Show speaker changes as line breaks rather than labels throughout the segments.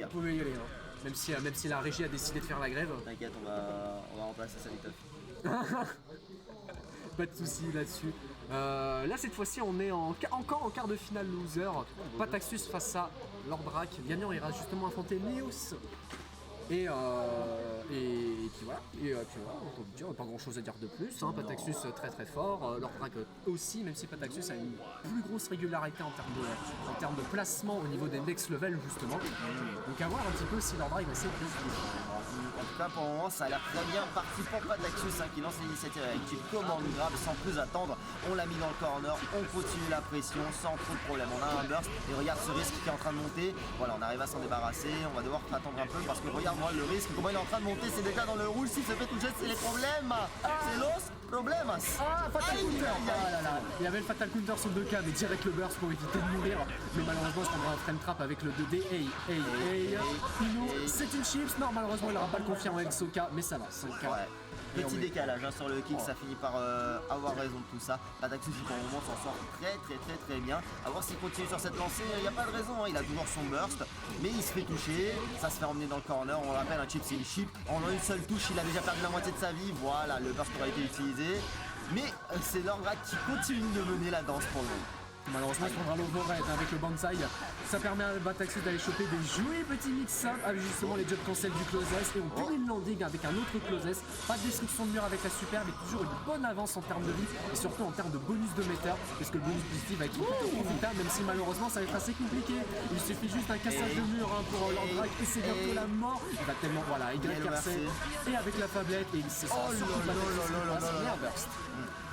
dégâts.
Vous pouvez y aller, hein. Même si la régie a décidé de faire la grève.
T'inquiète, on va remplacer ça vite.
Pas de soucis là-dessus. Là, cette fois-ci, on est encore en quart de finale loser. Pataxus face à Lordrak. Gagnant ira justement affronter Neos. Et puis voilà, on peut dire, pas grand chose à dire de plus, hein. Pataxus très très fort, Lordrak aussi, même si Pataxus a une plus grosse régularité en termes de placement au niveau des next level justement. Donc à voir un petit peu si Lordrak va essayer de se toucher.
En tout cas, pour le moment, ça a l'air très bien parti pour Pataxus qui lance l'initiative avec une commande grave sans plus attendre. On l'a mis dans le corner, on continue la pression sans trop de problème. On a un burst et regarde ce risque qui est en train de monter. Voilà, on arrive à s'en débarrasser. On va devoir attendre un peu parce que regarde moi le risque, comment il est en train de monter. C'est déjà dans le rouge. S'il se fait toucher, c'est les problèmes. C'est los problemas.
Ah, Fatal Counter. Ah là là. Il y avait le Fatal Counter sur 2K, mais direct le burst pour éviter de mourir. Mais malheureusement, je prendrai un frame trap avec le 2D. Ino, c'est une chips. Non, malheureusement, il n'aura pas le confiant avec Soka, mais ça va. Soka.
Ouais. Petit décalage hein, sur le kick, ça finit par avoir raison de tout ça. Pataxus pour le moment s'en sort très bien. A voir s'il continue sur cette lancée, il n'y a pas de raison, hein. Il a toujours son burst, mais il se fait toucher, ça se fait emmener dans le corner. On rappelle, un chip c'est une chip, en une seule touche il a déjà perdu la moitié de sa vie. Voilà, le burst aurait été utilisé. Mais c'est Lordrak qui continue de mener la danse pour le moment.
Malheureusement, il prendra l'overhead avec le banzai. Ça permet à Pataxus d'aller choper des jolis petits mix-up avec justement les jump cancel du closest. Et on finit le landing avec un autre closest. Pas de destruction de mur avec la super, mais toujours une bonne avance en termes de vie et surtout en termes de bonus de meter. Parce que le bonus positif va être plutôt profitable, même si malheureusement ça va être assez compliqué. Il suffit juste d'un cassage de mur hein, pour Lordrak et c'est bientôt la mort. Il va tellement, voilà, YRC et avec la fablette et il se sent burst.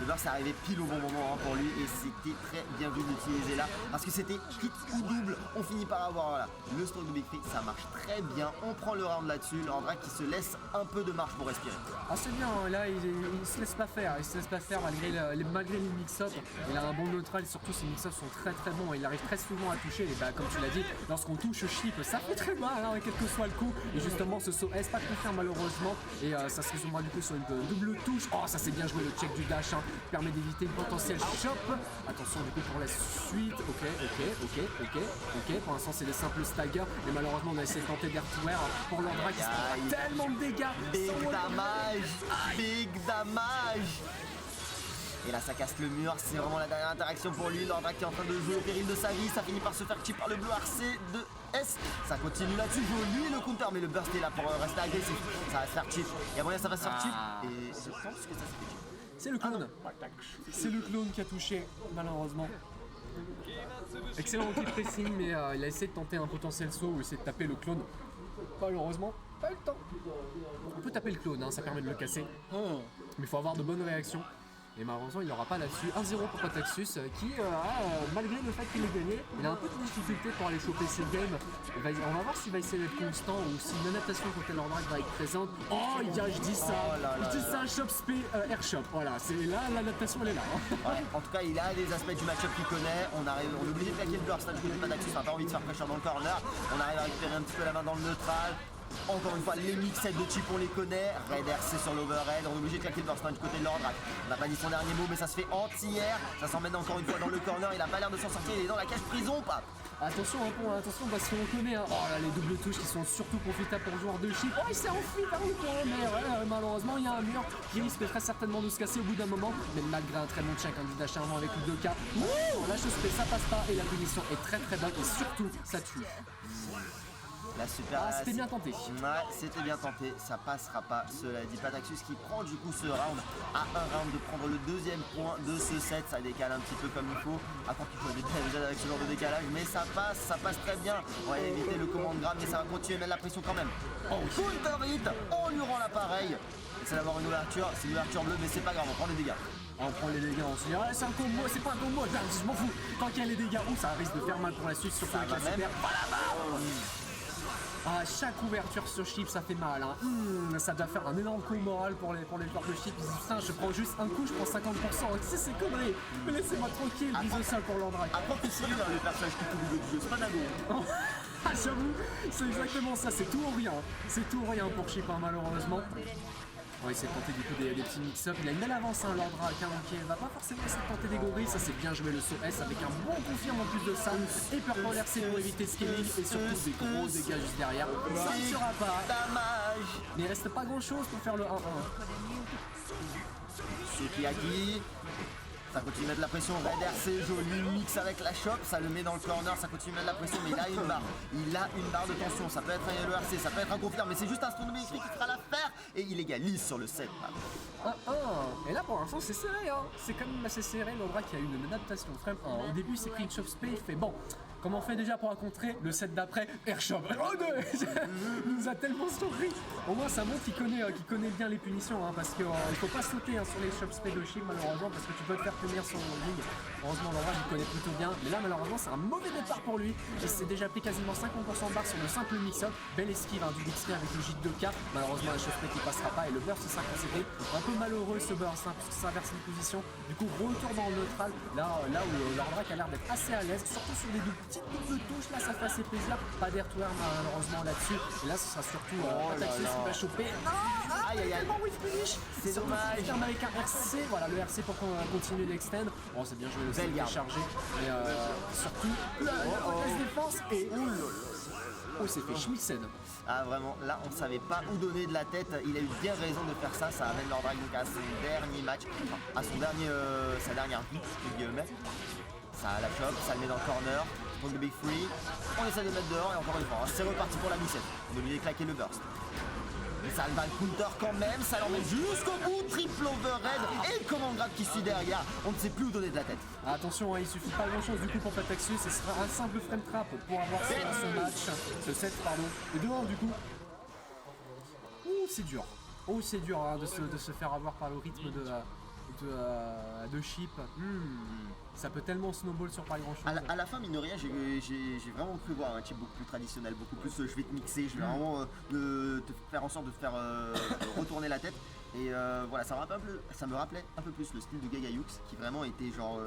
Le burst est arrivé pile au bon moment hein, pour lui et c'était très bien vu d'utiliser là parce que c'était hit ou double. On finit par avoir voilà, le stroke de Big Free, ça marche très bien. On prend le round là-dessus. Lordrak qui se laisse un peu de marge pour respirer.
Ah c'est bien, là il se laisse pas faire, malgré les mix-up. Il a un bon neutral et surtout ses mix-up sont très bons. Il arrive très souvent à toucher et bah, comme tu l'as dit, lorsqu'on touche chip, ça fait très mal hein, quel que soit le coup. Et justement ce saut S pas confirme malheureusement et ça se résumera du coup sur une double touche. Oh ça c'est bien joué le check du dash hein. Permet d'éviter une potentielle chop. Attention du coup pour la suite. Ok. Pour l'instant c'est des simples staggers. Mais malheureusement on a essayé de tenter d'Airware pour Lordrak qui se prend tellement de dégâts.
Big damage. Et là ça casse le mur, c'est vraiment la dernière interaction pour lui. Lordrak qui est en train de jouer au péril de sa vie. Ça finit par se faire chip par le bleu RC de S. Ça continue là-dessus, lui le counter. Mais le burst est là pour rester agressif. Ça va se faire chip. Il y a moyen ça va se faire chip. Et je pense que ça se fait chip.
C'est le clone. C'est le clone qui a touché, malheureusement. Excellent outil de pressing, mais il a essayé de tenter un potentiel saut ou essayer de taper le clone. Malheureusement, pas eu le temps. On peut taper le clone, hein, ça permet de le casser. Mais il faut avoir de bonnes réactions. Et malheureusement, il n'aura pas là-dessus. 1-0 pour Pataxus qui, malgré le fait qu'il ait gagné, il a un peu de difficulté pour aller choper ses games. On va voir s'il va essayer d'être constant ou si une adaptation contre Lordrak va être présente. Oh, je dis ça, Shop Spé Airshop. Voilà, c'est là, l'adaptation elle est là.
Ouais, en tout cas, il a des aspects du match-up qu'il connaît. On est obligé de claquer le burst du côté de Pataxus. On n'a pas envie de faire pressure dans le corner. On arrive à récupérer un petit peu la main dans le neutral. Encore une fois, les mix-sets de chip on les connaît. Raid RC sur l'overhead, on est obligé de claquer le burst du côté de Lordrak. On n'a pas dit son dernier mot, mais ça se fait anti-air. Ça s'emmène encore une fois dans le corner. Il a pas l'air de s'en sortir, il est dans la cage prison, pape.
Attention parce qu'on connaît hein. Oh là les doubles touches qui sont surtout profitables pour le joueur de chip. Oh il s'est enfui par le corner. Malheureusement il y a un mur qui risque très certainement de se casser au bout d'un moment. Mais malgré un très bon check du dash avant avec le 2K. La chose fait, ça passe pas et la punition est très bonne et surtout ça tue.
La super.
C'était bien tenté.
Ouais, c'était bien tenté. Ça passera pas. Cela dit, Pataxus qui prend du coup ce round à un round de prendre le deuxième point de ce set. Ça décale un petit peu comme il faut. Attends qu'il faut déjà avec ce genre de décalage, mais ça passe très bien. On va éviter le commande grave, mais ça va continuer à mettre la pression quand même. Oh, counter hit, on lui rend l'appareil. C'est d'avoir une ouverture, c'est une ouverture bleue, mais c'est pas grave, on prend les dégâts.
On prend les dégâts, on se dit c'est un combo, c'est pas un combo, je m'en fous. Tant qu'il y a les dégâts, ça risque de faire mal pour la suite, surtout avec la super. Ah, chaque ouverture sur chip ça fait mal hein. Ça doit faire un énorme coup moral pour les joueurs de chip. Ils disent putain je prends juste un coup, je prends 50%. C'est connerie. Mais laissez-moi tranquille, bisous ça pour Lordrak.
Après t'es sérieux dans les personnages qui tout du jeu, c'est pas Nago.
Ah j'avoue, c'est exactement ça, c'est tout ou rien. C'est tout ou rien pour chip hein, malheureusement. On va essayer de tenter du coup des petits mix-up. Il a une belle avance, hein, Lordrak, hein, donc il va pas forcément essayer de tenter des gorilles. Ça c'est bien joué le saut S avec un bon confirme en plus de ça. Et Purple RC pour éviter scaling et surtout des gros dégâts juste derrière. Ça ne sera pas.
Dommage.
Mais il reste pas grand chose pour faire le 1-1.
Sukiyaki. Ça continue de mettre la pression, Red RC, joli mix avec la chope, ça le met dans le corner, ça continue de mettre la pression, mais il a une barre. Il a une barre de tension, ça peut être un Yellow RC, ça peut être un confirme, mais c'est juste un astronométrie qui fera l'affaire et il égalise sur le 7.
1-1. Et là pour l'instant c'est serré, hein. C'est quand même assez serré. Lordrak qui a eu une adaptation frame 1. Au début c'est pris une chop spé, il fait bon. Comment on fait déjà pour la contrer? Le set d'après, Airshop. Oh non. Il nous a tellement surpris. Au moins ça montre qu'il connaît bien les punitions, hein, parce qu'il ne faut pas sauter, hein, sur les chop spé de Shield malheureusement, parce que tu peux te faire tenir sur le ligne. Heureusement Lordrak il connaît plutôt bien, mais là malheureusement c'est un mauvais départ pour lui. Il s'est déjà pris quasiment 50% de barre sur le simple mix-up. Belle esquive, hein, du Bixby avec le J2K. Malheureusement la chop spé qui passera pas et le burst sera concédé. Un peu malheureux ce burst, hein, puisque ça inverse une position. Du coup retour dans le neutral, là où Lordrak a l'air d'être assez à l'aise, surtout sur des petites doubles touches, là ça fait assez plaisir. Pas d'airtware malheureusement là-dessus. Et là ce sera surtout Pataxis qui va choper.
Aïe aïe aïe.
Whiff finish.
C'est dommage.
Ferme avec un RC, voilà le RC pour qu'on continue d'extend. Bon c'est bien joué le
Belle garde.
chargé. Mais surtout la défense et oh c'est fait schmixen.
Ah vraiment, là on savait pas où donner de la tête, il a eu bien raison de faire ça, ça amène Lordrak donc à son dernier match, enfin, à son dernier, sa dernière vie, entre guillemets. Ça la chope, ça le met dans le corner, donc le big free, on essaie de le mettre dehors et encore une fois, hein, c'est reparti pour la mi-set, on doit lui claquer le burst. Mais ça va le counter quand même, ça l'emmène jusqu'au bout, triple overhead et le command grab qui suit derrière, on ne sait plus où donner de la tête.
Attention, hein, il suffit pas grand chose du coup pour Pataxis, ce sera un simple frame trap pour avoir ce match, ce set pardon, et devant du coup. Ouh c'est dur, hein, de se faire avoir par le rythme de Chip. Ça peut tellement snowball sur pas grand chose.
À la fin, mine de rien, j'ai vraiment cru voir un chip beaucoup plus traditionnel, beaucoup plus je vais te mixer, je vais vraiment te faire en sorte de te faire retourner la tête. Et voilà, ça me rappelait un peu plus le style de Gagayux qui vraiment était genre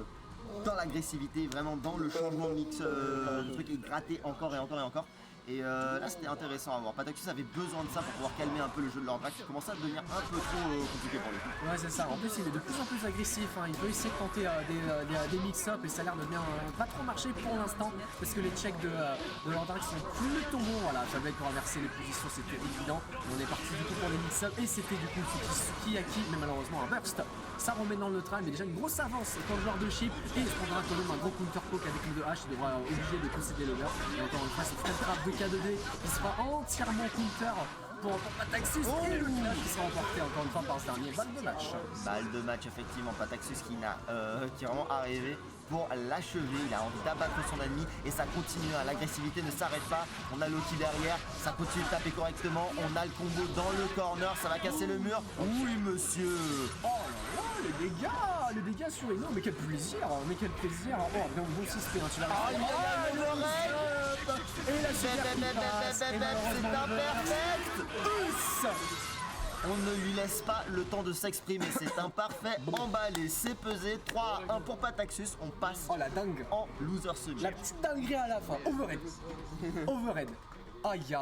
dans l'agressivité, vraiment dans le changement de mix, le truc qui grattait encore et encore et encore. Et là c'était intéressant à voir. Pataxis avait besoin de ça pour pouvoir calmer un peu le jeu de Lordrak qui commençait à devenir un peu trop compliqué pour lui.
Ouais c'est ça, en plus il est de plus en plus agressif, hein. Il veut essayer de tenter des mix-up et ça a l'air de bien pas trop marcher pour l'instant parce que les checks de Lordrak sont plutôt bons. Voilà, j'avais pour inverser les positions, c'était évident. On est parti du coup pour les mix-up et c'était du coup Sukiyaki, mais malheureusement un burst. Ça remet dans le neutral, mais déjà une grosse avance pour le joueur de Chip et il se prendra quand même un gros counter poke avec le 2H, il devra obliger de posséder le burst. Et encore une fois, c'est frame trap de K2D qui sera entièrement counter pour Pataxis et le clash qui sera emporté encore une fois par ce dernier. Balle de match.
Balle de match effectivement, Pataxis qui est vraiment arrivé pour l'achever, il a envie d'abattre son ennemi et ça continue, hein. L'agressivité ne s'arrête pas, on a Loki derrière, ça continue de taper correctement, on a le combo dans le corner, ça va casser le mur, oui monsieur.
Oh là là, les dégâts sur Eno, mais quel plaisir, Oh, bien bon 6P, hein, tu l'as
Le raid.
et la super qui passe, et malheureusement,
C'est imperfect. On ne lui laisse pas le temps de s'exprimer, c'est un parfait emballé, c'est pesé, 3-1 pour Pataxis, on passe
oh la dingue,
en loser semi.
la petite dinguerie à la fin, overhead, aïe.